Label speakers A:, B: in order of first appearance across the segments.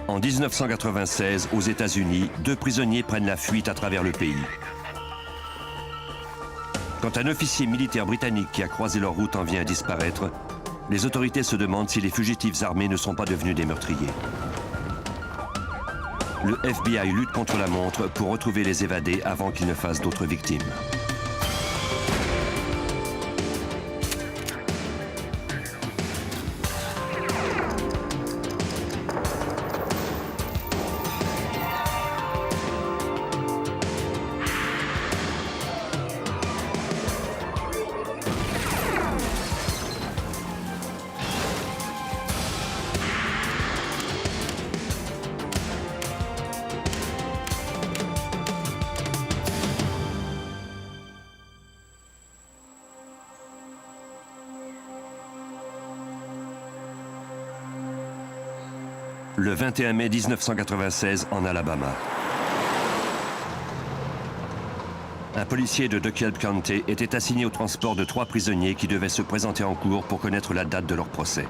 A: En 1996, aux États-Unis, 2 prisonniers prennent la fuite à travers le pays. Quand un officier militaire britannique qui a croisé leur route en vient à disparaître, les autorités se demandent si les fugitifs armés ne sont pas devenus des meurtriers. Le FBI lutte contre la montre pour retrouver les évadés avant qu'ils ne fassent d'autres victimes. Le 21 mai 1996 en Alabama. Un policier de DeKalb County était assigné au transport de 3 prisonniers qui devaient se présenter en cour pour connaître la date de leur procès.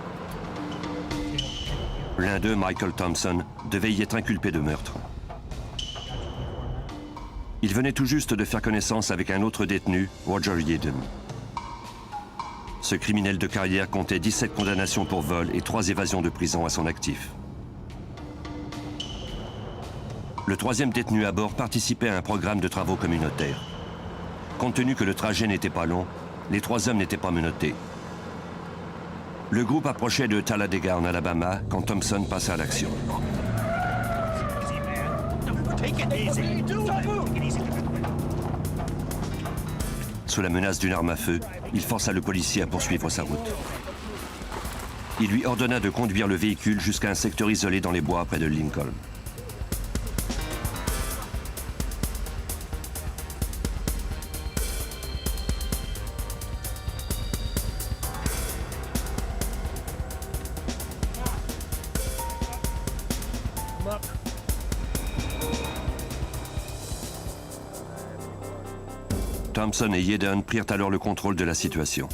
A: L'un d'eux, Michael Thompson, devait y être inculpé de meurtre. Il venait tout juste de faire connaissance avec un autre détenu, Roger Yeadon. Ce criminel de carrière comptait 17 condamnations pour vol et 3 évasions de prison à son actif. Le 3e détenu à bord participait à un programme de travaux communautaires. Compte tenu que le trajet n'était pas long, les 3 hommes n'étaient pas menottés. Le groupe approchait de Talladega en Alabama quand Thompson passa à l'action. Sous la menace d'une arme à feu, il força le policier à poursuivre sa route. Il lui ordonna de conduire le véhicule jusqu'à un secteur isolé dans les bois près de Lincoln. Thompson et Yeadon prirent alors le contrôle de la situation.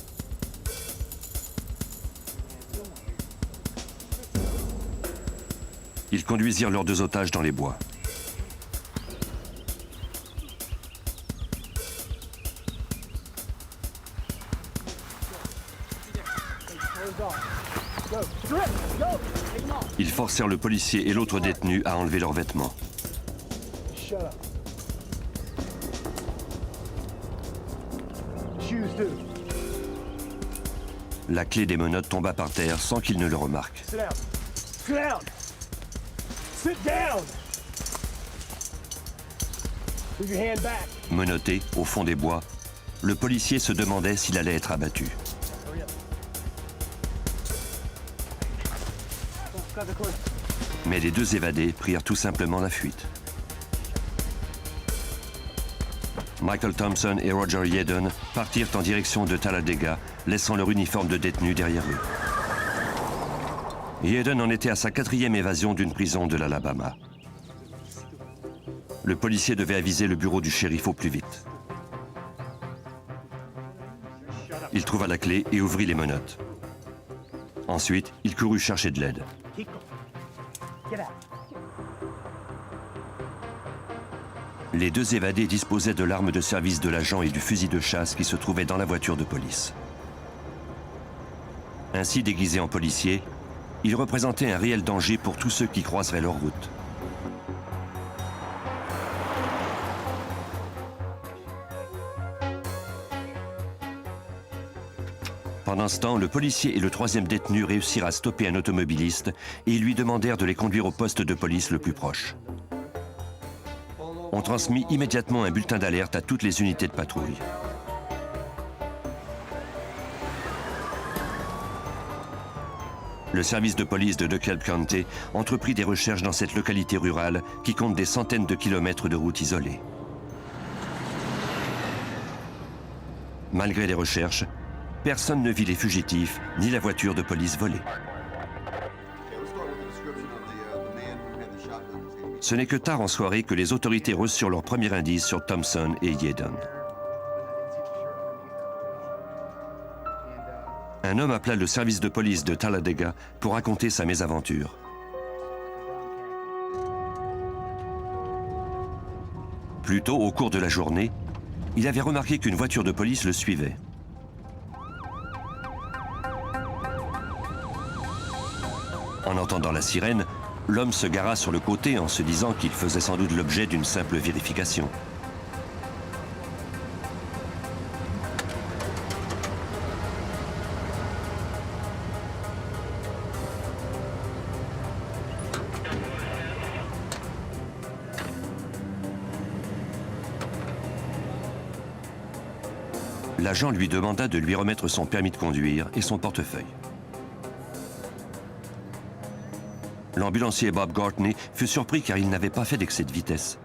A: Ils conduisirent leurs 2 otages dans les bois. Ils forcèrent le policier et l'autre détenu à enlever leurs vêtements. La clé des menottes tomba par terre sans qu'il ne le remarque. Menotté au fond des bois, le policier se demandait s'il allait être abattu. Mais les 2 évadés prirent tout simplement la fuite. Michael Thompson et Roger Yeadon partirent en direction de Talladega, laissant leur uniforme de détenu derrière eux. Yeadon en était à sa 4e évasion d'une prison de l'Alabama. Le policier devait aviser le bureau du shérif au plus vite. Il trouva la clé et ouvrit les menottes. Ensuite, il courut chercher de l'aide. Les 2 évadés disposaient de l'arme de service de l'agent et du fusil de chasse qui se trouvait dans la voiture de police. Ainsi déguisés en policiers, ils représentaient un réel danger pour tous ceux qui croiseraient leur route. Pendant ce temps, le policier et le 3e détenu réussirent à stopper un automobiliste et ils lui demandèrent de les conduire au poste de police le plus proche. On transmit immédiatement un bulletin d'alerte à toutes les unités de patrouille. Le service de police de DeKalb County entreprit des recherches dans cette localité rurale qui compte des centaines de kilomètres de routes isolées. Malgré les recherches, personne ne vit les fugitifs ni la voiture de police volée. Ce n'est que tard en soirée que les autorités reçurent leur premier indice sur Thompson et Yeadon. un homme appela le service de police de Talladega pour raconter sa mésaventure. Plus tôt, au cours de la journée, il avait remarqué qu'une voiture de police le suivait. En entendant la sirène, l'homme se gara sur le côté en se disant qu'il faisait sans doute l'objet d'une simple vérification. L'agent lui demanda de lui remettre son permis de conduire et son portefeuille. L'ambulancier Bob Gortney fut surpris car il n'avait pas fait d'excès de vitesse.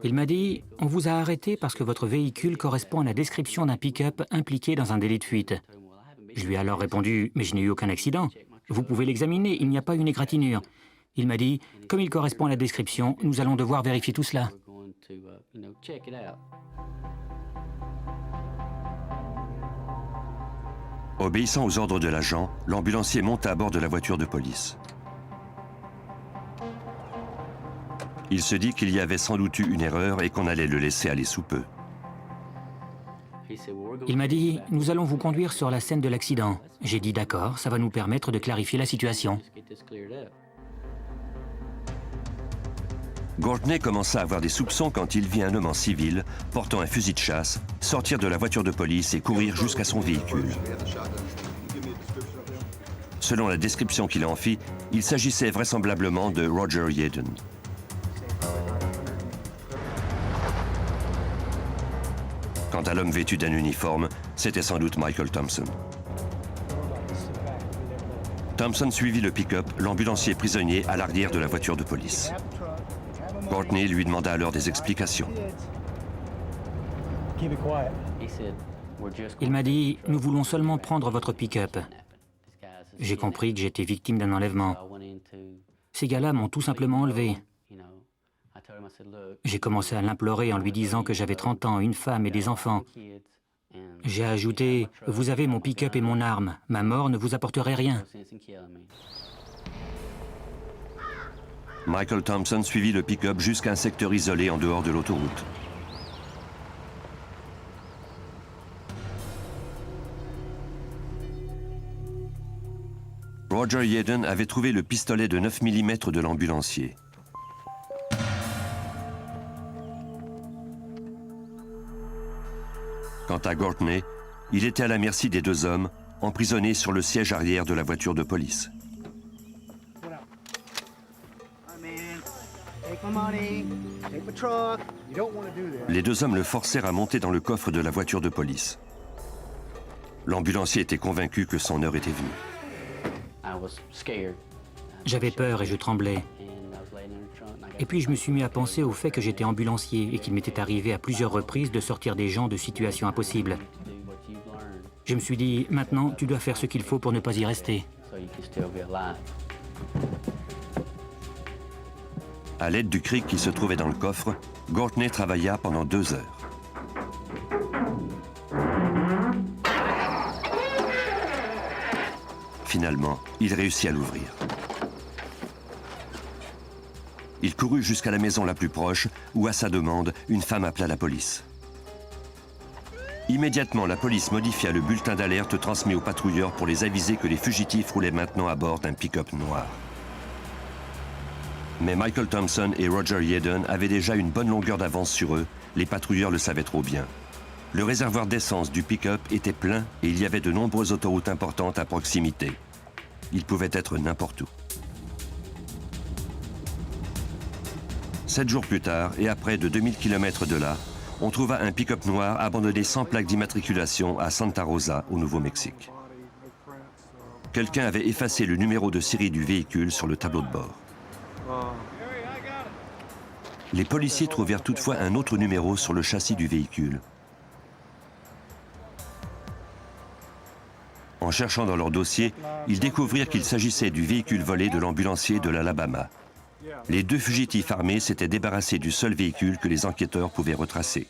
B: Il m'a dit « On vous a arrêté parce que votre véhicule correspond à la description d'un pick-up impliqué dans un délit de fuite. » Je lui ai alors répondu « Mais je n'ai eu aucun accident. Vous pouvez l'examiner, il n'y a pas une égratignure. » Il m'a dit « Comme il correspond à la description, nous allons devoir vérifier tout cela. »
A: Obéissant aux ordres de l'agent, l'ambulancier monta à bord de la voiture de police. Il se dit qu'il y avait sans doute eu une erreur et qu'on allait le laisser aller sous peu.
B: Il m'a dit « Nous allons vous conduire sur la scène de l'accident. » J'ai dit « D'accord, ça va nous permettre de clarifier la situation. »
A: Gortney commença à avoir des soupçons quand il vit un homme en civil, portant un fusil de chasse, sortir de la voiture de police et courir jusqu'à son véhicule. Selon la description qu'il en fit, il s'agissait vraisemblablement de Roger Yedden. Quant à l'homme vêtu d'un uniforme, c'était sans doute Michael Thompson. Thompson suivit le pick-up, l'ambulancier prisonnier à l'arrière de la voiture de police. Gortney lui demanda alors des explications.
B: Il m'a dit « Nous voulons seulement prendre votre pick-up. » J'ai compris que j'étais victime d'un enlèvement. Ces gars-là m'ont tout simplement enlevé. J'ai commencé à l'implorer en lui disant que j'avais 30 ans, une femme et des enfants. J'ai ajouté « Vous avez mon pick-up et mon arme. Ma mort ne vous apporterait rien. »
A: Michael Thompson suivit le pick-up jusqu'à un secteur isolé en dehors de l'autoroute. Roger Yedden avait trouvé le pistolet de 9 mm de l'ambulancier. Quant à Gortney, il était à la merci des deux hommes, emprisonnés sur le siège arrière de la voiture de police. Les deux hommes le forcèrent à monter dans le coffre de la voiture de police. L'ambulancier était convaincu que son heure était venue.
B: J'avais peur et je tremblais. Et puis je me suis mis à penser au fait que j'étais ambulancier et qu'il m'était arrivé à plusieurs reprises de sortir des gens de situations impossibles. Je me suis dit, maintenant, tu dois faire ce qu'il faut pour ne pas y rester.
A: À l'aide du cric qui se trouvait dans le coffre, Gortney travailla pendant 2 heures. Finalement, il réussit à l'ouvrir. Il courut jusqu'à la maison la plus proche, où, à sa demande, une femme appela la police. Immédiatement, la police modifia le bulletin d'alerte transmis aux patrouilleurs pour les aviser que les fugitifs roulaient maintenant à bord d'un pick-up noir. Mais Michael Thompson et Roger Yedden avaient déjà une bonne longueur d'avance sur eux, les patrouilleurs le savaient trop bien. Le réservoir d'essence du pick-up était plein et il y avait de nombreuses autoroutes importantes à proximité. Il pouvait être n'importe où. 7 jours plus tard, et à près de 2000 km de là, on trouva un pick-up noir abandonné sans plaque d'immatriculation à Santa Rosa, au Nouveau-Mexique. Quelqu'un avait effacé le numéro de série du véhicule sur le tableau de bord. Les policiers trouvèrent toutefois un autre numéro sur le châssis du véhicule. En cherchant dans leur dossier, ils découvrirent qu'il s'agissait du véhicule volé de l'ambulancier de l'Alabama. Les deux fugitifs armés s'étaient débarrassés du seul véhicule que les enquêteurs pouvaient retracer.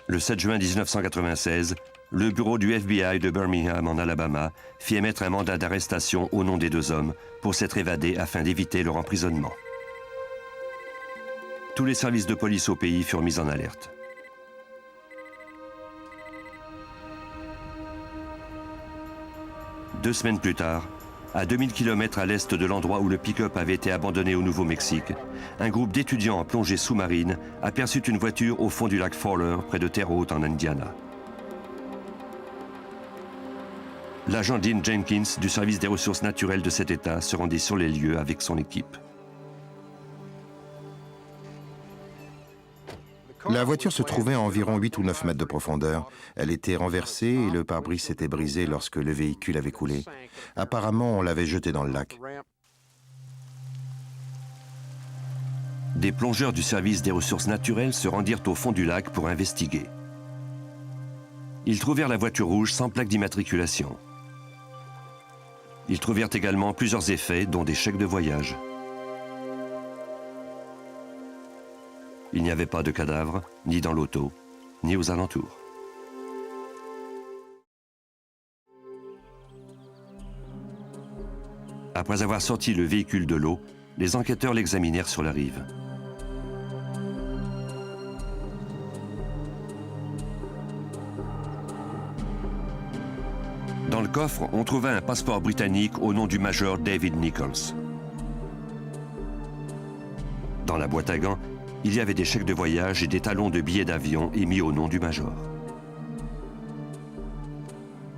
A: Le 7 juin 1996, le bureau du FBI de Birmingham, en Alabama, fit émettre un mandat d'arrestation au nom des deux hommes pour s'être évadés afin d'éviter leur emprisonnement. Tous les services de police au pays furent mis en alerte. Deux semaines plus tard, à 2000 km à l'est de l'endroit où le pick-up avait été abandonné au Nouveau-Mexique, un groupe d'étudiants en plongée sous-marine aperçut une voiture au fond du lac Fowler, près de Terre Haute, en Indiana. L'agent Dean Jenkins du service des ressources naturelles de cet État se rendit sur les lieux avec son équipe.
C: La voiture se trouvait à environ 8 ou 9 mètres de profondeur. Elle était renversée et le pare-brise s'était brisé lorsque le véhicule avait coulé. Apparemment, on l'avait jeté dans le lac.
A: Des plongeurs du service des ressources naturelles se rendirent au fond du lac pour investiguer. Ils trouvèrent la voiture rouge sans plaque d'immatriculation. Ils trouvèrent également plusieurs effets, dont des chèques de voyage. Il n'y avait pas de cadavre, ni dans l'auto, ni aux alentours. Après avoir sorti le véhicule de l'eau, les enquêteurs l'examinèrent sur la rive. Dans le coffre, on trouva un passeport britannique au nom du major David Nichols. Dans la boîte à gants, il y avait des chèques de voyage et des talons de billets d'avion émis au nom du major.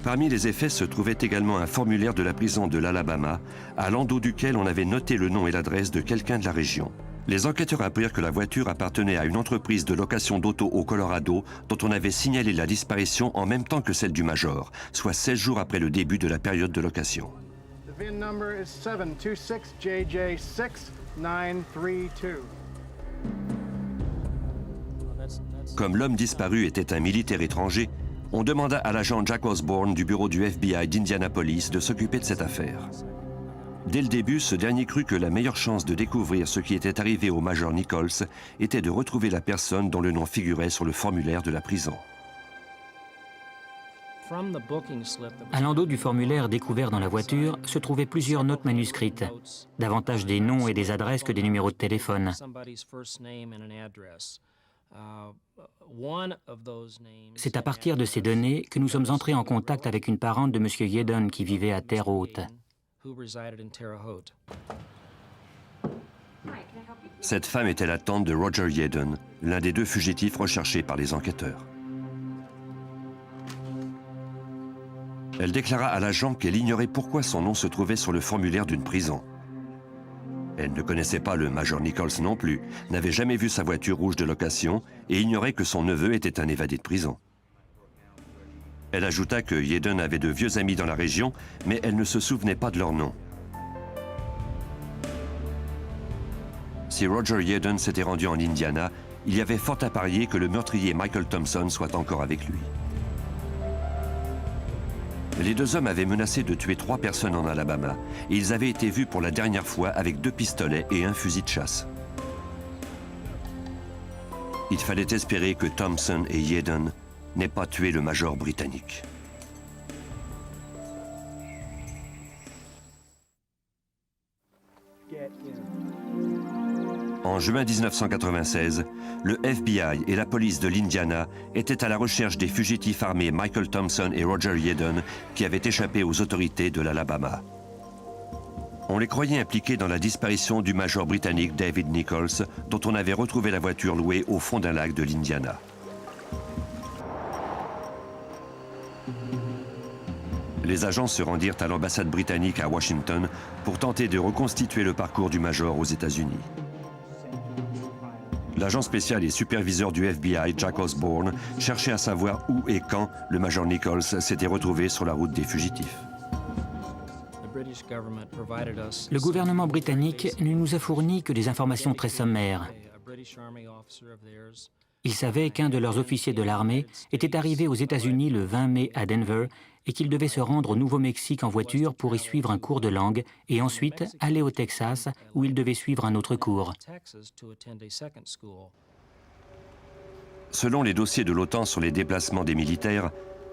A: Parmi les effets se trouvait également un formulaire de la prison de l'Alabama, à l'endos duquel on avait noté le nom et l'adresse de quelqu'un de la région. Les enquêteurs apprirent que la voiture appartenait à une entreprise de location d'auto au Colorado dont on avait signalé la disparition en même temps que celle du major, soit 16 jours après le début de la période de location.
D: The VIN number is 726JJ6932.
A: Comme l'homme disparu était un militaire étranger, on demanda à l'agent Jack Osborne du bureau du FBI d'Indianapolis de s'occuper de cette affaire. Dès le début, ce dernier crut que la meilleure chance de découvrir ce qui était arrivé au major Nichols était de retrouver la personne dont le nom figurait sur le formulaire de la prison.
B: À l'endos du formulaire découvert dans la voiture se trouvaient plusieurs notes manuscrites, davantage des noms et des adresses que des numéros de téléphone. C'est à partir de ces données que nous sommes entrés en contact avec une parente de M. Yeadon qui vivait à Terre Haute.
A: Cette femme était la tante de Roger Yeadon, l'un des deux fugitifs recherchés par les enquêteurs. Elle déclara à l'agent qu'elle ignorait pourquoi son nom se trouvait sur le formulaire d'une prison. Elle ne connaissait pas le major Nichols non plus, n'avait jamais vu sa voiture rouge de location et ignorait que son neveu était un évadé de prison. Elle ajouta que Yeadon avait de vieux amis dans la région, mais elle ne se souvenait pas de leur nom. Si Roger Yeadon s'était rendu en Indiana, il y avait fort à parier que le meurtrier Michael Thompson soit encore avec lui. Les deux hommes avaient menacé de tuer 3 personnes en Alabama et ils avaient été vus pour la dernière fois avec 2 pistolets et un fusil de chasse. Il fallait espérer que Thompson et Yeadon n'aient pas tué le major britannique. En juin 1996, le FBI et la police de l'Indiana étaient à la recherche des fugitifs armés Michael Thompson et Roger Yeadon qui avaient échappé aux autorités de l'Alabama. On les croyait impliqués dans la disparition du major britannique David Nichols, dont on avait retrouvé la voiture louée au fond d'un lac de l'Indiana. Les agents se rendirent à l'ambassade britannique à Washington pour tenter de reconstituer le parcours du major aux États-Unis. L'agent spécial et superviseur du FBI, Jack Osborne, cherchait à savoir où et quand le major Nichols s'était retrouvé sur la route des fugitifs.
B: Le gouvernement britannique ne nous a fourni que des informations très sommaires. Ils savaient qu'un de leurs officiers de l'armée était arrivé aux États-Unis le 20 mai à Denver et qu'il devait se rendre au Nouveau-Mexique en voiture pour y suivre un cours de langue et ensuite aller au Texas où il devait suivre un autre cours.
A: Selon les dossiers de l'OTAN sur les déplacements des militaires,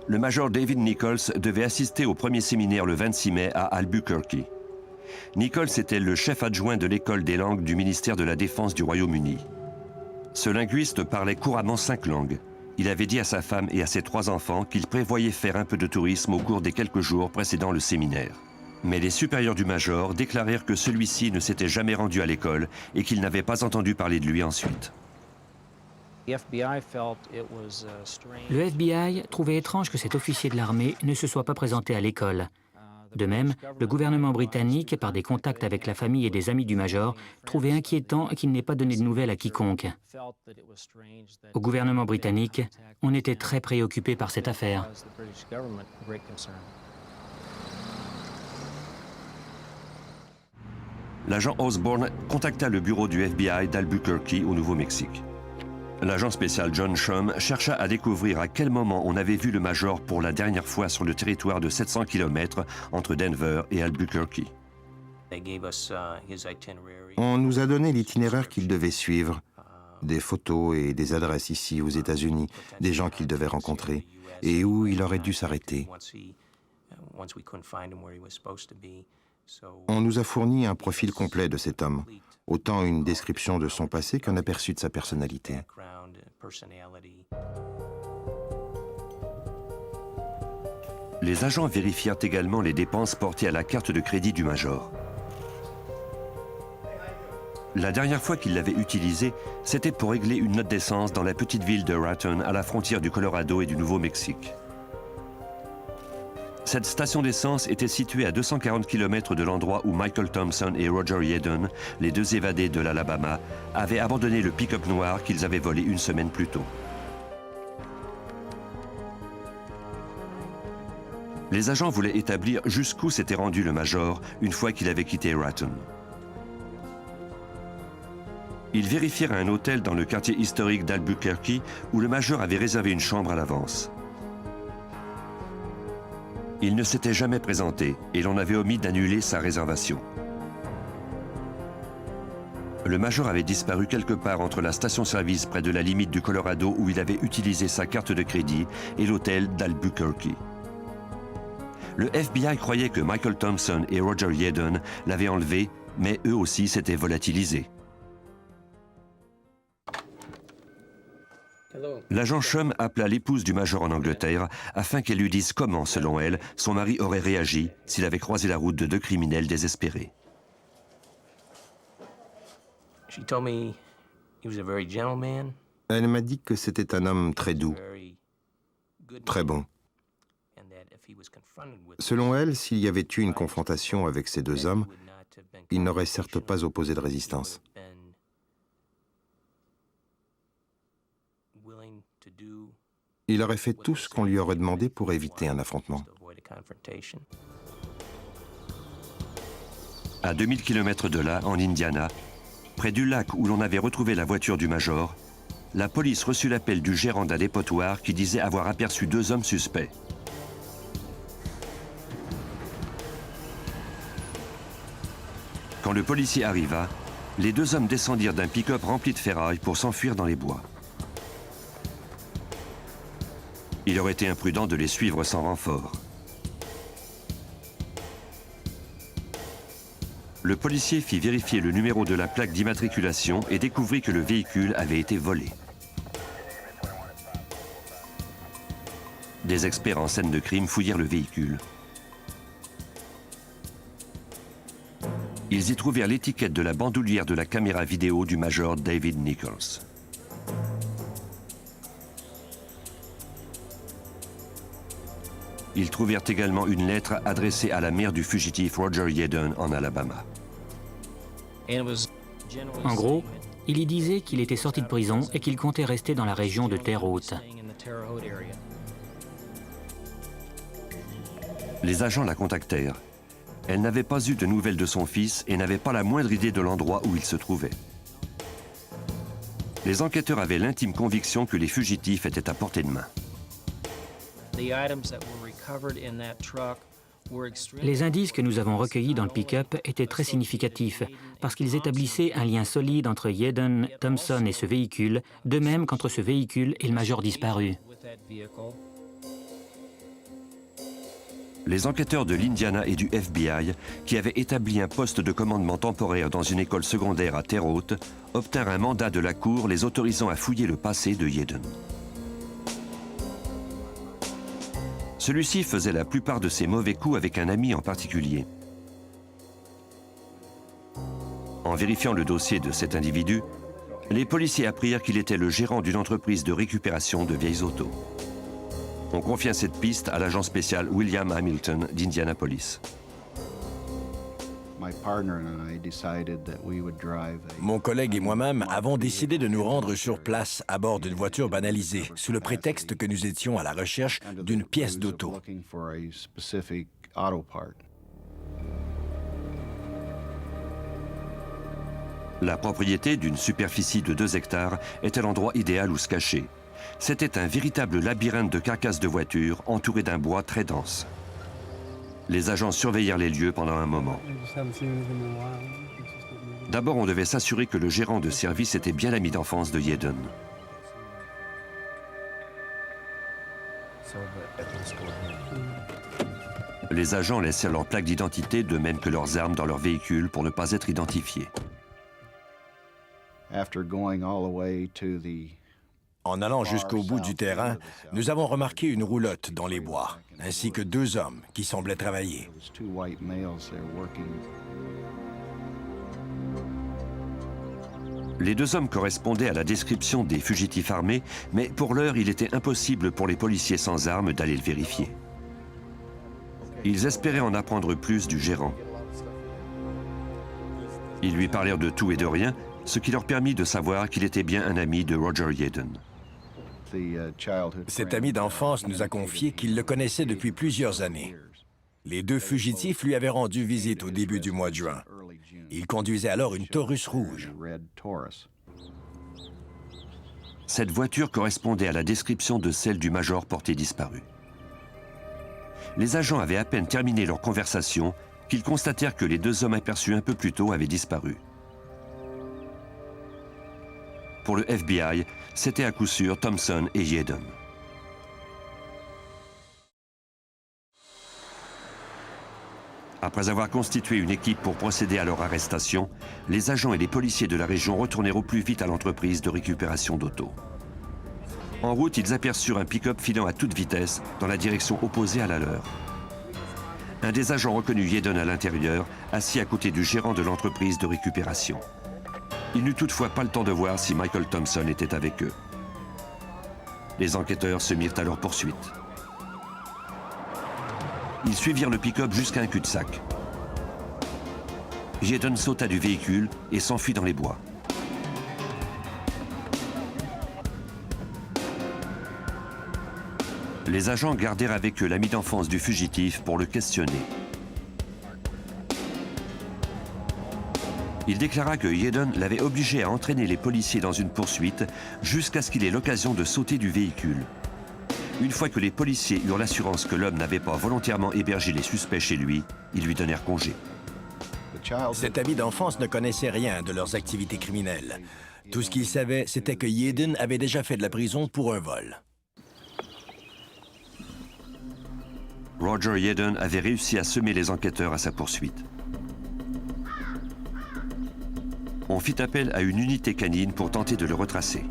A: le major David Nichols devait assister au premier séminaire le 26 mai à Albuquerque. Nichols était le chef adjoint de l'école des langues du ministère de la Défense du Royaume-Uni. Ce linguiste parlait couramment 5 langues. Il avait dit à sa femme et à ses 3 enfants qu'il prévoyait faire un peu de tourisme au cours des quelques jours précédant le séminaire. Mais les supérieurs du major déclarèrent que celui-ci ne s'était jamais rendu à l'école et qu'ils n'avaient pas entendu parler de lui ensuite.
B: Le FBI trouvait étrange que cet officier de l'armée ne se soit pas présenté à l'école. De même, le gouvernement britannique, par des contacts avec la famille et des amis du major, trouvait inquiétant qu'il n'ait pas donné de nouvelles à quiconque. Au gouvernement britannique, on était très préoccupé par cette affaire.
A: L'agent Osborne contacta le bureau du FBI d'Albuquerque au Nouveau-Mexique. L'agent spécial John Shum chercha à découvrir à quel moment on avait vu le major pour la dernière fois sur le territoire de 700 km entre Denver et Albuquerque.
C: On nous a donné l'itinéraire qu'il devait suivre, des photos et des adresses ici aux États-Unis, des gens qu'il devait rencontrer et où il aurait dû s'arrêter. On nous a fourni un profil complet de cet homme, autant une description de son passé qu'un aperçu de sa personnalité.
A: Les agents vérifièrent également les dépenses portées à la carte de crédit du major. La dernière fois qu'il l'avait utilisée, c'était pour régler une note d'essence dans la petite ville de Raton, à la frontière du Colorado et du Nouveau-Mexique. Cette station d'essence était située à 240 km de l'endroit où Michael Thompson et Roger Yedon, les 2 évadés de l'Alabama, avaient abandonné le pick-up noir qu'ils avaient volé une semaine plus tôt. Les agents voulaient établir jusqu'où s'était rendu le major une fois qu'il avait quitté Raton. Ils vérifièrent un hôtel dans le quartier historique d'Albuquerque où le major avait réservé une chambre à l'avance. Il ne s'était jamais présenté et l'on avait omis d'annuler sa réservation. Le major avait disparu quelque part entre la station-service près de la limite du Colorado où il avait utilisé sa carte de crédit et l'hôtel d'Albuquerque. Le FBI croyait que Michael Thompson et Roger Yedon l'avaient enlevé, mais eux aussi s'étaient volatilisés. L'agent Shum appela l'épouse du major en Angleterre afin qu'elle lui dise comment, selon elle, son mari aurait réagi s'il avait croisé la route de 2 criminels désespérés.
C: Elle m'a dit que c'était un homme très doux, très bon. Selon elle, s'il y avait eu une confrontation avec ces 2 hommes, il n'aurait certes pas opposé de résistance. Il aurait fait tout ce qu'on lui aurait demandé pour éviter un affrontement.
A: À 2000 km de là, en Indiana, près du lac où l'on avait retrouvé la voiture du major, la police reçut l'appel du gérant d'un dépotoir qui disait avoir aperçu 2 hommes suspects. Quand le policier arriva, les 2 hommes descendirent d'un pick-up rempli de ferraille pour s'enfuir dans les bois. Il aurait été imprudent de les suivre sans renfort. Le policier fit vérifier le numéro de la plaque d'immatriculation et découvrit que le véhicule avait été volé. Des experts en scène de crime fouillèrent le véhicule. Ils y trouvèrent l'étiquette de la bandoulière de la caméra vidéo du major David Nichols. Ils trouvèrent également une lettre adressée à la mère du fugitif Roger Yedon en Alabama.
B: En gros, il y disait qu'il était sorti de prison et qu'il comptait rester dans la région de Terre Haute.
A: Les agents la contactèrent. Elle n'avait pas eu de nouvelles de son fils et n'avait pas la moindre idée de l'endroit où il se trouvait. Les enquêteurs avaient l'intime conviction que les fugitifs étaient à portée de main.
B: Les indices que nous avons recueillis dans le pick-up étaient très significatifs parce qu'ils établissaient un lien solide entre Yedon, Thompson et ce véhicule, de même qu'entre ce véhicule et le major disparu.
A: Les enquêteurs de l'Indiana et du FBI, qui avaient établi un poste de commandement temporaire dans une école secondaire à Terre Haute, obtinrent un mandat de la Cour les autorisant à fouiller le passé de Yeadon. Celui-ci faisait la plupart de ses mauvais coups avec un ami en particulier. En vérifiant le dossier de cet individu, les policiers apprirent qu'il était le gérant d'une entreprise de récupération de vieilles autos. On confia cette piste à l'agent spécial William Hamilton d'Indianapolis.
E: Mon collègue et moi-même avons décidé de nous rendre sur place à bord d'une voiture banalisée, sous le prétexte que nous étions à la recherche d'une pièce d'auto.
A: La propriété d'une superficie de 2 hectares était l'endroit idéal où se cacher. C'était un véritable labyrinthe de carcasses de voitures entouré d'un bois très dense. Les agents surveillèrent les lieux pendant un moment. D'abord, on devait s'assurer que le gérant de service était bien l'ami d'enfance de Yeadon. Les agents laissèrent leurs plaques d'identité, de même que leurs armes, dans leur véhicule pour ne pas être identifiés.
E: En allant jusqu'au bout du terrain, nous avons remarqué une roulotte dans les bois, ainsi que 2 hommes qui semblaient travailler.
A: Les 2 hommes correspondaient à la description des fugitifs armés, mais pour l'heure, il était impossible pour les policiers sans armes d'aller le vérifier. Ils espéraient en apprendre plus du gérant. Ils lui parlèrent de tout et de rien, ce qui leur permit de savoir qu'il était bien un ami de Roger Yeadon.
E: Cet ami d'enfance nous a confié qu'il le connaissait depuis plusieurs années. Les 2 fugitifs lui avaient rendu visite au début du mois de juin. Il conduisait alors une Taurus rouge.
A: Cette voiture correspondait à la description de celle du major porté disparu. Les agents avaient à peine terminé leur conversation qu'ils constatèrent que les 2 hommes aperçus un peu plus tôt avaient disparu. Pour le FBI, c'était à coup sûr Thompson et Yeadon. Après avoir constitué une équipe pour procéder à leur arrestation, les agents et les policiers de la région retournèrent au plus vite à l'entreprise de récupération d'auto. En route, ils aperçurent un pick-up filant à toute vitesse dans la direction opposée à la leur. Un des agents reconnut Yeadon à l'intérieur, assis à côté du gérant de l'entreprise de récupération. Il n'eut toutefois pas le temps de voir si Michael Thompson était avec eux. Les enquêteurs se mirent à leur poursuite. Ils suivirent le pick-up jusqu'à un cul-de-sac. Yeadon sauta du véhicule et s'enfuit dans les bois. Les agents gardèrent avec eux l'ami d'enfance du fugitif pour le questionner. Il déclara que Yeadon l'avait obligé à entraîner les policiers dans une poursuite jusqu'à ce qu'il ait l'occasion de sauter du véhicule. Une fois que les policiers eurent l'assurance que l'homme n'avait pas volontairement hébergé les suspects chez lui, ils lui donnèrent congé.
E: Cet ami d'enfance ne connaissait rien de leurs activités criminelles. Tout ce qu'il savait, c'était que Yeadon avait déjà fait de la prison pour un vol.
A: Roger Yeadon avait réussi à semer les enquêteurs à sa poursuite. On fit appel à une unité canine pour tenter de le retracer.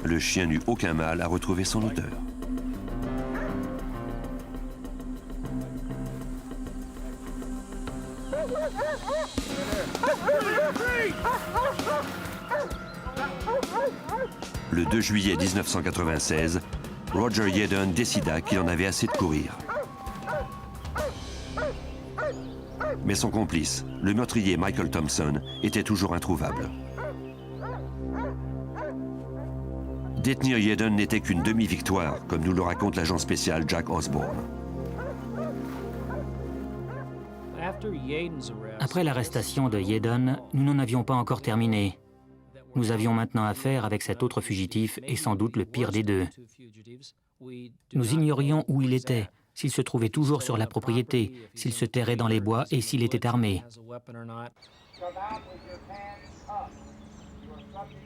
A: Le chien n'eut aucun mal à retrouver son auteur. Le 2 juillet 1996, Roger Yeadon décida qu'il en avait assez de courir. Mais son complice, le meurtrier Michael Thompson, était toujours introuvable. Détenir Yeadon n'était qu'une demi-victoire, comme nous le raconte l'agent spécial Jack Osborne.
B: Après l'arrestation de Yeadon, nous n'en avions pas encore terminé. Nous avions maintenant affaire avec cet autre fugitif et sans doute le pire des 2. Nous ignorions où il était, s'il se trouvait toujours sur la propriété, s'il se terrait dans les bois et s'il était armé.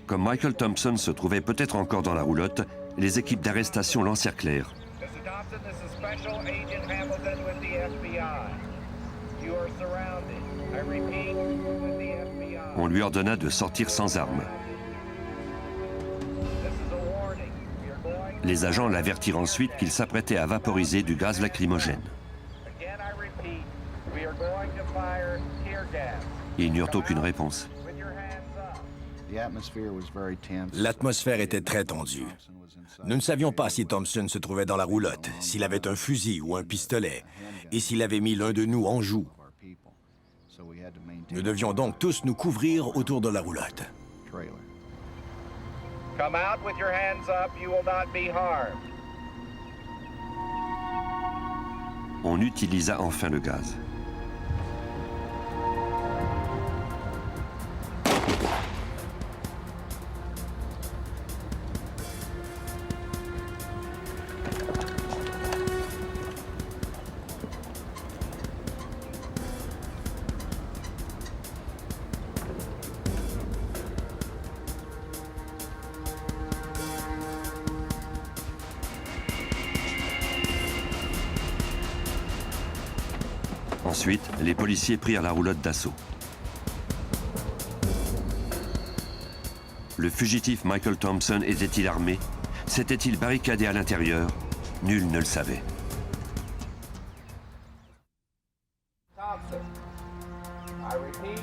A: Comme Michael Thompson se trouvait peut-être encore dans la roulotte, les équipes d'arrestation l'encerclèrent.
F: Mr. Thompson, this is Special Agent Hamilton with the FBI. You are surrounded. I repeat, with the FBI.
A: On lui ordonna de sortir sans armes.
F: This is a warning. We are going.
A: Les agents l'avertirent ensuite qu'il s'apprêtait à vaporiser du gaz lacrymogène.
F: Again, I repeat, we are going to fire tear gas.
A: Ils n'eurent aucune réponse.
F: With your hands up.
G: The atmosphere was very tense.
E: L'atmosphère était très tendue. Nous ne savions pas si Thompson se trouvait dans la roulotte, s'il avait un fusil ou un pistolet, et s'il avait mis l'un de nous en joue. Nous devions donc tous nous couvrir autour de la roulotte.
F: Come out with your hands up. You will not be harmed.
A: On utilisa enfin le gaz. Ensuite, les policiers prirent la roulotte d'assaut. Le fugitif Michael Thompson était-il armé? S'était-il barricadé à l'intérieur? Nul ne le savait.
F: Thompson. I repeat,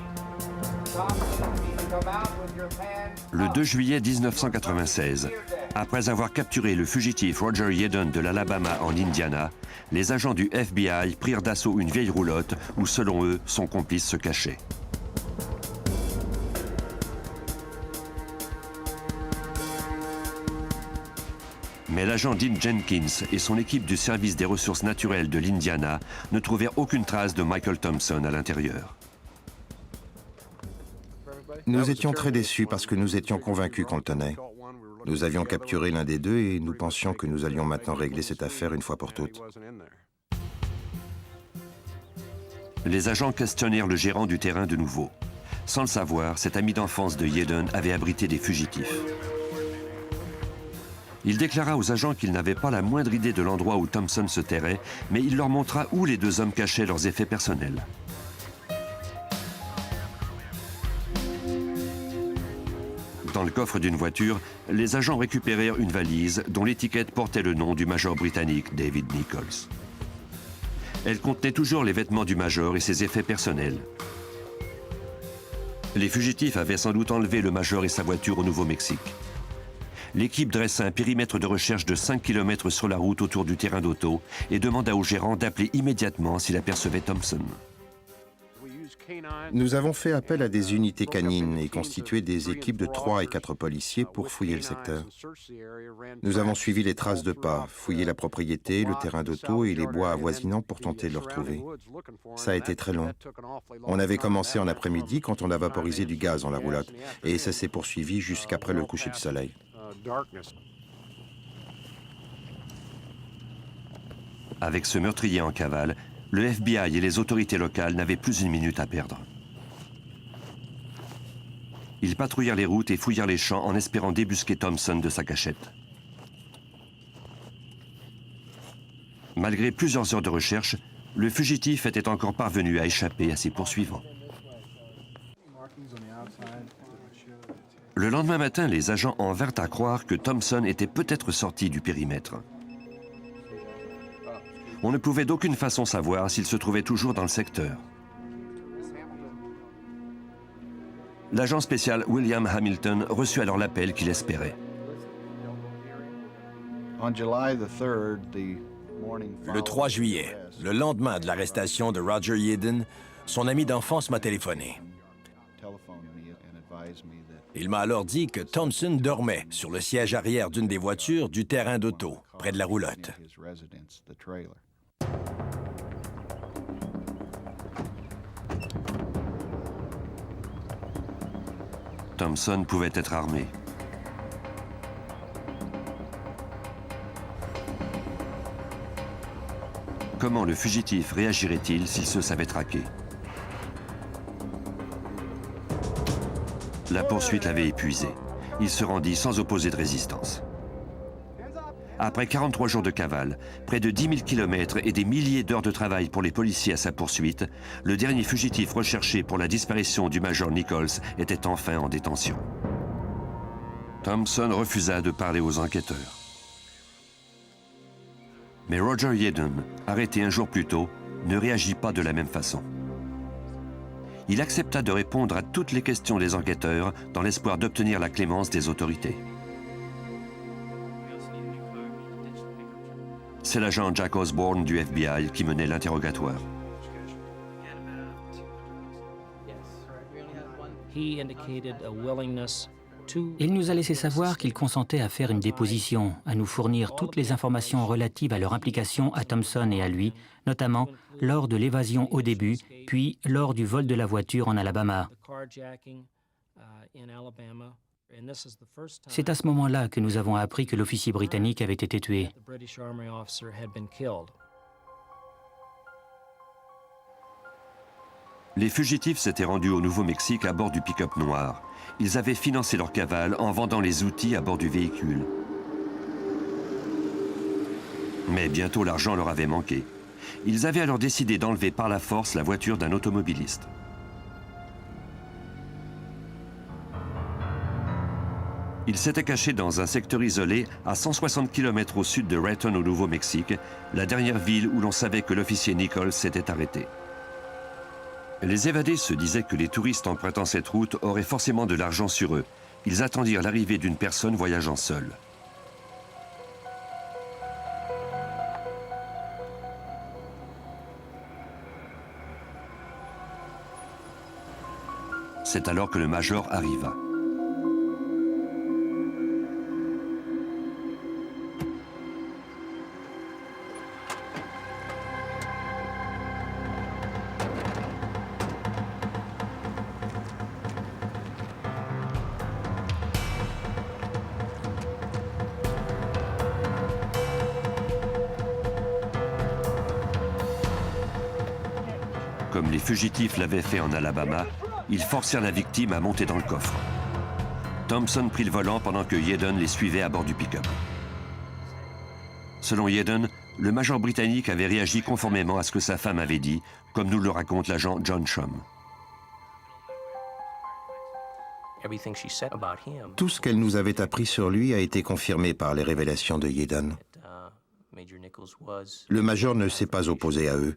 F: Thompson, you need to come out with your hands
A: Le
F: up.
A: 2 juillet 1996, après avoir capturé le fugitif Roger Yedon de l'Alabama en Indiana, les agents du FBI prirent d'assaut une vieille roulotte où, selon eux, son complice se cachait. Mais l'agent Dean Jenkins et son équipe du service des ressources naturelles de l'Indiana ne trouvèrent aucune trace de Michael Thompson à l'intérieur.
C: Nous étions très déçus parce que nous étions convaincus qu'on le tenait. Nous avions capturé l'un des deux et nous pensions que nous allions maintenant régler cette affaire une fois pour toutes.
A: Les agents questionnèrent le gérant du terrain de nouveau. Sans le savoir, cet ami d'enfance de Yedon avait abrité des fugitifs. Il déclara aux agents qu'il n'avait pas la moindre idée de l'endroit où Thompson se terrait, mais il leur montra où les deux hommes cachaient leurs effets personnels. Dans le coffre d'une voiture, les agents récupérèrent une valise dont l'étiquette portait le nom du major britannique David Nichols. Elle contenait toujours les vêtements du major et ses effets personnels. Les fugitifs avaient sans doute enlevé le major et sa voiture au Nouveau-Mexique. L'équipe dressa un périmètre de recherche de 5 km sur la route autour du terrain d'auto et demanda au gérant d'appeler immédiatement s'il apercevait Thompson.
C: Nous avons fait appel à des unités canines et constitué des équipes de 3 et 4 policiers pour fouiller le secteur. Nous avons suivi les traces de pas, fouillé la propriété, le terrain d'auto et les bois avoisinants pour tenter de le retrouver. Ça a été très long. On avait commencé en après-midi quand on a vaporisé du gaz dans la roulotte et ça s'est poursuivi jusqu'après le coucher du soleil.
A: Avec ce meurtrier en cavale, le FBI et les autorités locales n'avaient plus une minute à perdre. Ils patrouillèrent les routes et fouillèrent les champs en espérant débusquer Thompson de sa cachette. Malgré plusieurs heures de recherche, le fugitif était encore parvenu à échapper à ses poursuivants. Le lendemain matin, les agents en vinrent à croire que Thompson était peut-être sorti du périmètre. On ne pouvait d'aucune façon savoir s'il se trouvait toujours dans le secteur. L'agent spécial William Hamilton reçut alors l'appel qu'il espérait.
E: Le 3 juillet, le lendemain de l'arrestation de Roger Yedon, son ami d'enfance m'a téléphoné. Il m'a alors dit que Thompson dormait sur le siège arrière d'une des voitures du terrain d'auto, près de la roulotte.
A: Thompson pouvait être armé. Comment le fugitif réagirait-il s'il se savait traqué? La poursuite l'avait épuisé. Il se rendit sans opposer de résistance. Après 43 jours de cavale, près de 10 000 kilomètres et des milliers d'heures de travail pour les policiers à sa poursuite, le dernier fugitif recherché pour la disparition du major Nichols était enfin en détention. Thompson refusa de parler aux enquêteurs. Mais Roger Yeadon, arrêté un jour plus tôt, ne réagit pas de la même façon. Il accepta de répondre à toutes les questions des enquêteurs dans l'espoir d'obtenir la clémence des autorités. C'est l'agent Jack Osborne du FBI qui menait l'interrogatoire.
B: Il nous a laissé savoir qu'il consentait à faire une déposition, à nous fournir toutes les informations relatives à leur implication à Thompson et à lui, notamment lors de l'évasion au début, puis lors du vol de la voiture en Alabama. C'est à ce moment-là que nous avons appris que l'officier britannique avait été tué.
A: Les fugitifs s'étaient rendus au Nouveau-Mexique à bord du pick-up noir. Ils avaient financé leur cavale en vendant les outils à bord du véhicule. Mais bientôt l'argent leur avait manqué. Ils avaient alors décidé d'enlever par la force la voiture d'un automobiliste. Ils s'étaient cachés dans un secteur isolé à 160 km au sud de Raton au Nouveau-Mexique, la dernière ville où l'on savait que l'officier Nichols s'était arrêté. Les évadés se disaient que les touristes empruntant cette route auraient forcément de l'argent sur eux. Ils attendirent l'arrivée d'une personne voyageant seule. C'est alors que le major arriva. Comme les fugitifs l'avaient fait en Alabama, ils forcèrent la victime à monter dans le coffre. Thompson prit le volant pendant que Yeadon les suivait à bord du pick-up. Selon Yeadon, le major britannique avait réagi conformément à ce que sa femme avait dit, comme nous le raconte l'agent John Shum.
C: Tout ce qu'elle nous avait appris sur lui a été confirmé par les révélations de Yeadon. Le major ne s'est pas opposé à eux.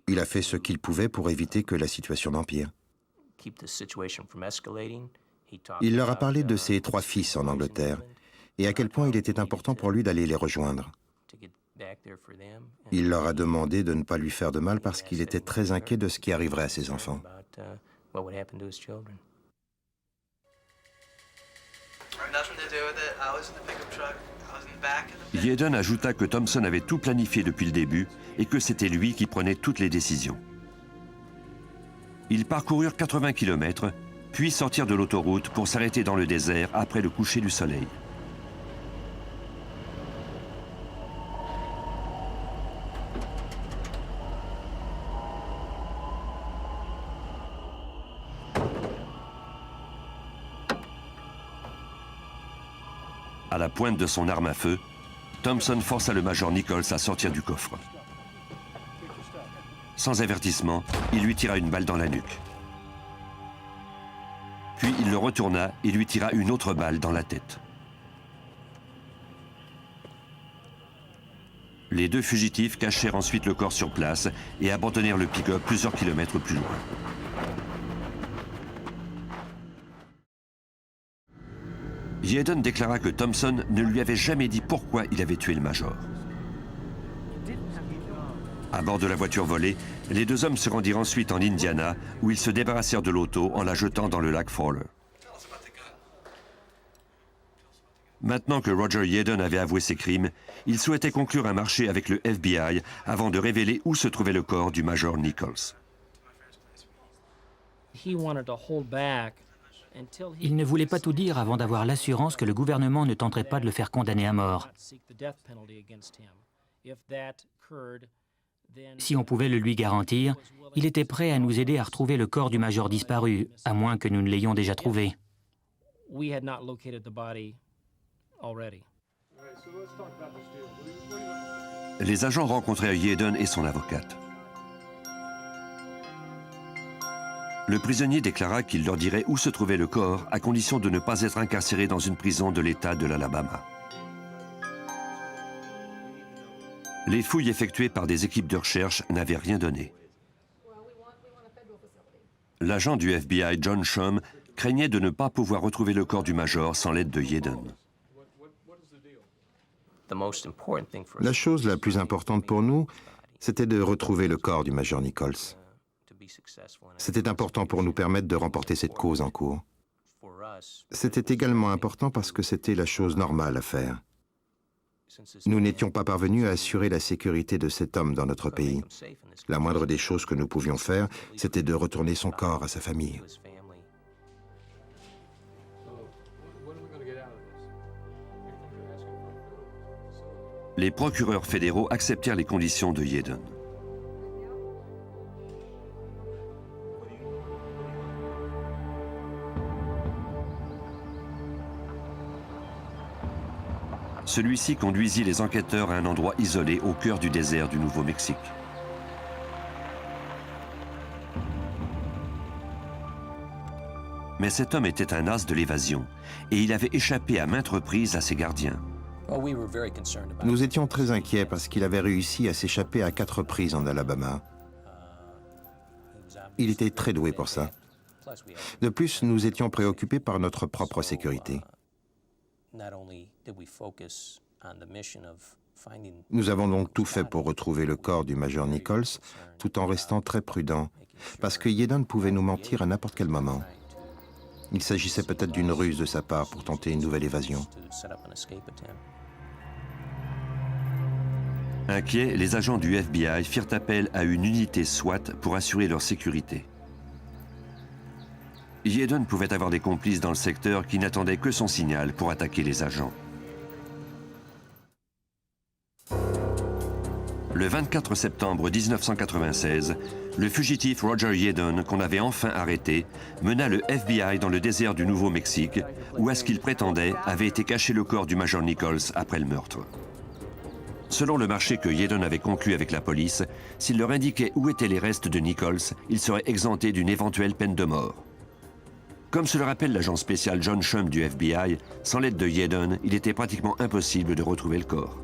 C: Il a fait ce qu'il pouvait pour éviter que la situation n'empire. Il leur a parlé de ses 3 fils en Angleterre et à quel point il était important pour lui d'aller les rejoindre. Il leur a demandé de ne pas lui faire de mal parce qu'il était très inquiet de ce qui arriverait à ses enfants.
A: Yeadon ajouta que Thompson avait tout planifié depuis le début et que c'était lui qui prenait toutes les décisions. Ils parcoururent 80 km, puis sortirent de l'autoroute pour s'arrêter dans le désert après le coucher du soleil. À la pointe de son arme à feu, Thompson força le major Nichols à sortir du coffre. Sans avertissement, il lui tira une balle dans la nuque. Puis il le retourna et lui tira une autre balle dans la tête. Les 2 fugitifs cachèrent ensuite le corps sur place et abandonnèrent le pick-up plusieurs kilomètres plus loin. Yeadon déclara que Thompson ne lui avait jamais dit pourquoi il avait tué le major. À bord de la voiture volée, les 2 hommes se rendirent ensuite en Indiana, où ils se débarrassèrent de l'auto en la jetant dans le lac Fowler. Maintenant que Roger Yeadon avait avoué ses crimes, il souhaitait conclure un marché avec le FBI avant de révéler où se trouvait le corps du major Nichols.
B: Il ne voulait pas tout dire avant d'avoir l'assurance que le gouvernement ne tenterait pas de le faire condamner à mort. Si on pouvait le lui garantir, il était prêt à nous aider à retrouver le corps du major disparu, à moins que nous ne l'ayons déjà trouvé.
H: we had not located the body already.
A: Les agents rencontrèrent Yeadon et son avocate. Le prisonnier déclara qu'il leur dirait où se trouvait le corps, à condition de ne pas être incarcéré dans une prison de l'État de l'Alabama. Les fouilles effectuées par des équipes de recherche n'avaient rien donné. L'agent du FBI, John Shum, craignait de ne pas pouvoir retrouver le corps du major sans l'aide de Yeadon.
C: La chose la plus importante pour nous, c'était de retrouver le corps du major Nichols. C'était important pour nous permettre de remporter cette cause en cours. C'était également important parce que c'était la chose normale à faire. Nous n'étions pas parvenus à assurer la sécurité de cet homme dans notre pays. La moindre des choses que nous pouvions faire, c'était de retourner son corps à sa famille.
A: Les procureurs fédéraux acceptèrent les conditions de Yeadon. Celui-ci conduisit les enquêteurs à un endroit isolé au cœur du désert du Nouveau-Mexique. Mais cet homme était un as de l'évasion et il avait échappé à maintes reprises à ses gardiens.
C: Nous étions très inquiets parce qu'il avait réussi à s'échapper à 4 reprises en Alabama. Il était très doué pour ça. De plus, nous étions préoccupés par notre propre sécurité. Nous avons donc tout fait pour retrouver le corps du major Nichols, tout en restant très prudents, parce que Yeadon pouvait nous mentir à n'importe quel moment. Il s'agissait peut-être d'une ruse de sa part pour tenter une nouvelle évasion.
A: Inquiets, les agents du FBI firent appel à une unité SWAT pour assurer leur sécurité. Yeadon pouvait avoir des complices dans le secteur qui n'attendaient que son signal pour attaquer les agents. Le 24 septembre 1996, le fugitif Roger Yeadon, qu'on avait enfin arrêté, mena le FBI dans le désert du Nouveau-Mexique, où, à ce qu'il prétendait, avait été caché le corps du major Nichols après le meurtre. Selon le marché que Yeadon avait conclu avec la police, s'il leur indiquait où étaient les restes de Nichols, ils seraient exemptés d'une éventuelle peine de mort. Comme se le rappelle l'agent spécial John Shum du FBI, sans l'aide de Yeadon, il était pratiquement impossible de retrouver le corps.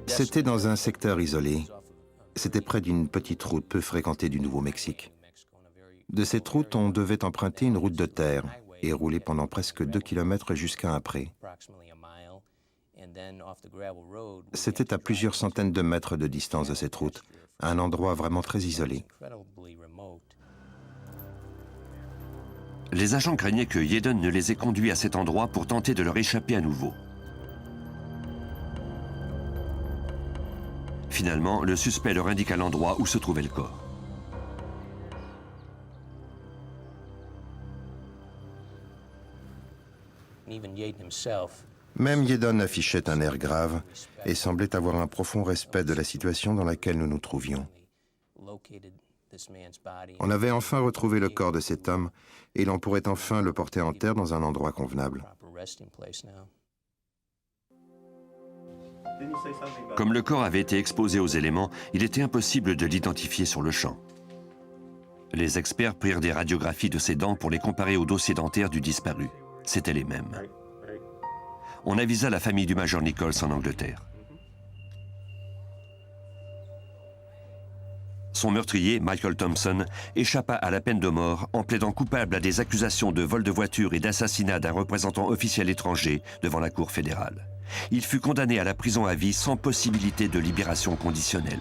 C: C'était dans un secteur isolé. C'était près d'une petite route peu fréquentée du Nouveau-Mexique. De cette route, on devait emprunter une route de terre et rouler pendant presque 2 kilomètres jusqu'à un pré. C'était à plusieurs centaines de mètres de distance de cette route, un endroit vraiment très isolé.
A: Les agents craignaient que Yeadon ne les ait conduits à cet endroit pour tenter de leur échapper à nouveau. Finalement, le suspect leur indiqua l'endroit où se trouvait le corps.
C: Même Yeadon affichait un air grave et semblait avoir un profond respect de la situation dans laquelle nous nous trouvions. On avait enfin retrouvé le corps de cet homme et l'on pourrait enfin le porter en terre dans un endroit convenable.
A: Comme le corps avait été exposé aux éléments, il était impossible de l'identifier sur le champ. Les experts prirent des radiographies de ses dents pour les comparer au dossier dentaire du disparu. C'étaient les mêmes. On avisa la famille du major Nichols en Angleterre. Son meurtrier, Michael Thompson, échappa à la peine de mort en plaidant coupable à des accusations de vol de voiture et d'assassinat d'un représentant officiel étranger devant la Cour fédérale. Il fut condamné à la prison à vie sans possibilité de libération conditionnelle.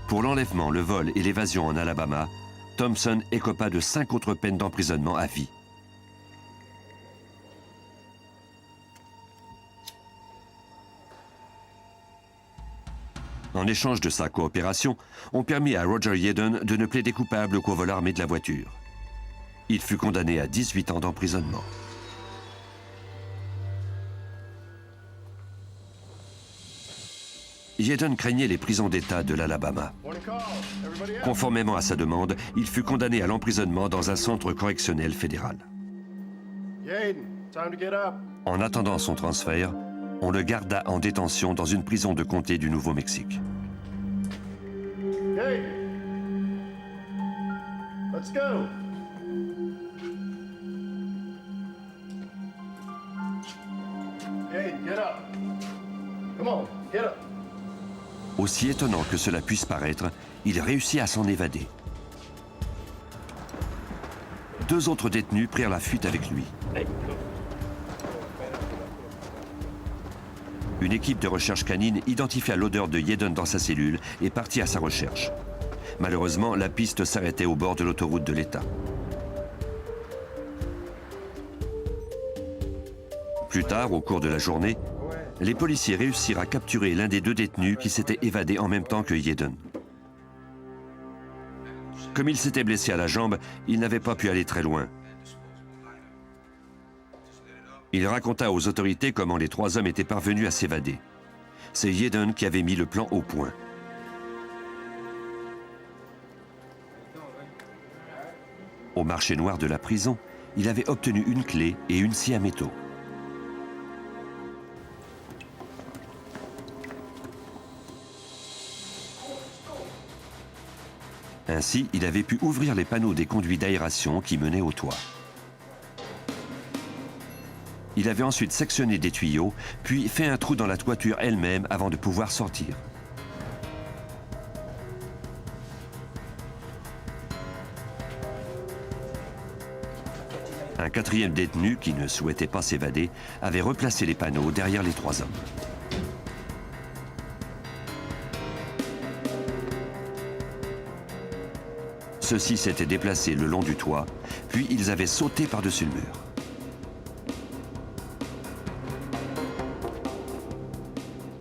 A: Pour l'enlèvement, le vol et l'évasion en Alabama, Thompson écopa de 5 autres peines d'emprisonnement à vie. En échange de sa coopération, on permit à Roger Yeadon de ne plaider coupable qu'au vol armé de la voiture. Il fut condamné à 18 ans d'emprisonnement. Yeadon craignait les prisons d'État de l'Alabama. Conformément à sa demande, il fut condamné à l'emprisonnement dans un centre correctionnel fédéral. En attendant son transfert, on le garda en détention dans une prison de comté du Nouveau-Mexique.
D: Let's go. Hey, get up. Come on, get up.
A: Aussi étonnant que cela puisse paraître, il réussit à s'en évader. 2 autres détenus prirent la fuite avec lui. Une équipe de recherche canine identifia l'odeur de Yeadon dans sa cellule et partit à sa recherche. Malheureusement, la piste s'arrêtait au bord de l'autoroute de l'État. Plus tard, au cours de la journée, les policiers réussirent à capturer l'un des 2 détenus qui s'était évadé en même temps que Yeadon. Comme il s'était blessé à la jambe, il n'avait pas pu aller très loin. Il raconta aux autorités comment les 3 hommes étaient parvenus à s'évader. C'est Yeadon qui avait mis le plan au point. Au marché noir de la prison, il avait obtenu une clé et une scie à métaux. Ainsi, il avait pu ouvrir les panneaux des conduits d'aération qui menaient au toit. Il avait ensuite sectionné des tuyaux, puis fait un trou dans la toiture elle-même avant de pouvoir sortir. Un 4e détenu, qui ne souhaitait pas s'évader, avait replacé les panneaux derrière les 3 hommes. Ceux-ci s'étaient déplacés le long du toit, puis ils avaient sauté par-dessus le mur.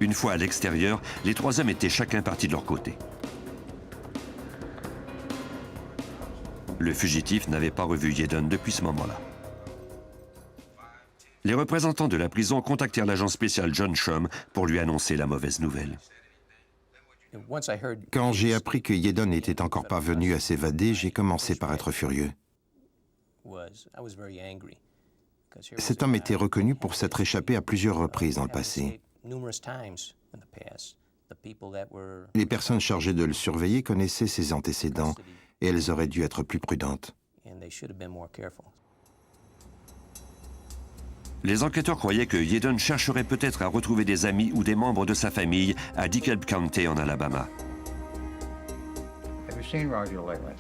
A: Une fois à l'extérieur, les 3 hommes étaient chacun partis de leur côté. Le fugitif n'avait pas revu Yeadon depuis ce moment-là. Les représentants de la prison contactèrent l'agent spécial John Shum pour lui annoncer la mauvaise nouvelle.
C: Quand j'ai appris que Yeadon n'était encore pas venu à s'évader, j'ai commencé par être furieux. Cet homme était reconnu pour s'être échappé à plusieurs reprises dans le passé. Les personnes chargées de le surveiller connaissaient ses antécédents et elles auraient dû être plus prudentes.
A: Les enquêteurs croyaient que Yeadon chercherait peut-être à retrouver des amis ou des membres de sa famille à DeKalb County en Alabama.
G: Have you seen Roger lately?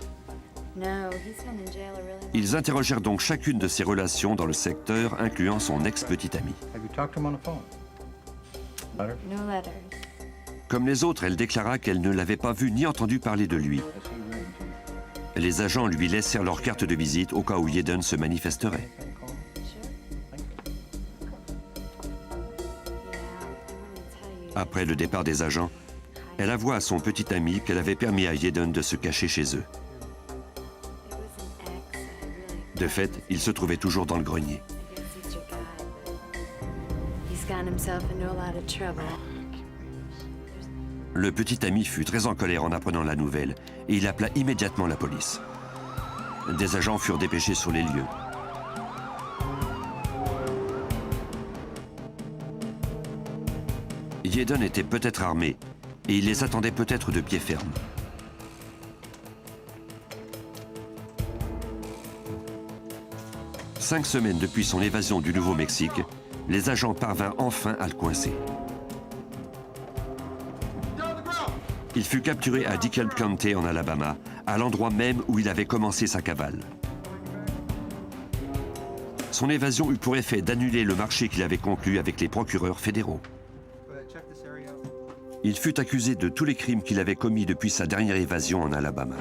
I: No, he's been in jail a really long
A: Ils interrogèrent donc chacune de ses relations dans le secteur, incluant son ex-petite amie.
G: Have you talked to him on the phone? Letter?
I: No letters.
A: Comme les autres, elle déclara qu'elle ne l'avait pas vu ni entendu parler de lui. Les agents lui laissèrent leur carte de visite au cas où Yeadon se manifesterait.
I: Sure. Yeah, I wanted to tell you.
A: Après le départ des agents, elle avoua à son petit ami qu'elle avait permis à Yeadon de se cacher chez eux.
I: It was an ex. I really.
A: De fait, il se trouvait toujours dans le grenier.
I: I guess he's your guy, but he's gotten himself into a lot of trouble.
A: Le petit ami fut très en colère en apprenant la nouvelle et il appela immédiatement la police. Des agents furent dépêchés sur les lieux. Yeadon était peut-être armé et il les attendait peut-être de pied ferme. Cinq semaines depuis son évasion du Nouveau-Mexique, les agents parvinrent enfin à le coincer. Il fut capturé à DeKalb County en Alabama, à l'endroit même où il avait commencé sa cavale. Son évasion eut pour effet d'annuler le marché qu'il avait conclu avec les procureurs fédéraux. Il fut accusé de tous les crimes qu'il avait commis depuis sa dernière évasion en Alabama.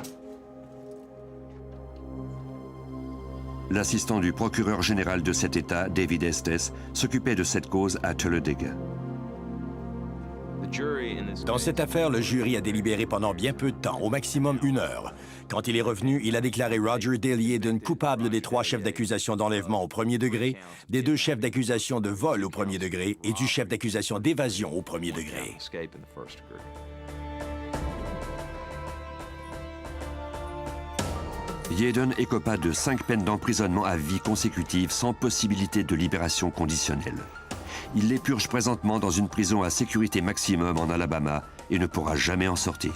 A: L'assistant du procureur général de cet État, David Estes, s'occupait de cette cause à Talladega.
E: Dans cette affaire, le jury a délibéré pendant bien peu de temps, au maximum 1 heure. Quand il est revenu, il a déclaré Roger Dale Yaden coupable des 3 chefs d'accusation d'enlèvement au 1er degré, des 2 chefs d'accusation de vol au 1er degré et du chef d'accusation d'évasion au 1er degré.
A: Yaden écopa de 5 peines d'emprisonnement à vie consécutives sans possibilité de libération conditionnelle. Il les purge présentement dans une prison à sécurité maximum en Alabama et ne pourra jamais en sortir.